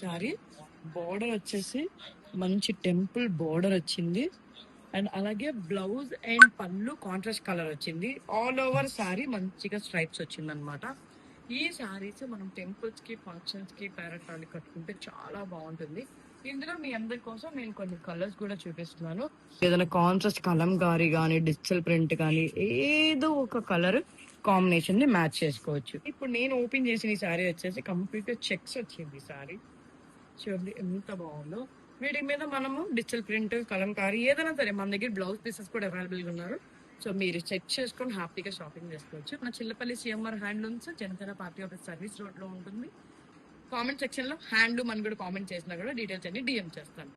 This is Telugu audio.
సారీ బోర్డర్ వచ్చేసి మంచి టెంపుల్ బోర్డర్ వచ్చింది. అండ్ అలాగే బ్లౌజ్ అండ్ పళ్ళు కాంట్రాస్ట్ కలర్ వచ్చింది. ఆల్ ఓవర్ సారీ మంచిగా స్ట్రైప్స్ వచ్చింది అనమాట. ఈ సారీస్ మనం టెంపుల్స్ కి, ఫంక్షన్స్ కి, పేరటాలు కట్టుకుంటే చాలా బాగుంటుంది. ఇందులో మీ అందరి కోసం నేను కొన్ని కలర్స్ కూడా చూపిస్తున్నాను. ఏదైనా కాంట్రాస్ట్ కలంకారీ కానీ, డిజిటల్ ప్రింట్ కానీ, ఏదో ఒక కలర్ కాంబినేషన్ ని మ్యాచ్ చేసుకోవచ్చు. ఇప్పుడు నేను ఓపెన్ చేసిన ఈ సారీ వచ్చేసి కంప్లీట్ చెక్స్ వచ్చింది. ఈ సారీ చూడండి ఎంత బాగుందో. వీటి మీద మనము డిజిటల్ ప్రింట్, కలంకారీ ఏదైనా సరే మన దగ్గర బ్లౌజ్ పీసెస్ కూడా అవైలబుల్ గా ఉన్నారు. సో మీరు చెక్ చేసుకొని హ్యాపీగా షాపింగ్ చేసుకోవచ్చు. మన Chillapalli CMR handlooms Janasena party office service road లో ఉంటుంది. కామెంట్ సెక్షన్ లో హ్యాండ్లూమ్ అని కూడా కామెంట్ చేసినా కూడా డీటెయిల్స్ అన్ని డిఎం చేస్తాను.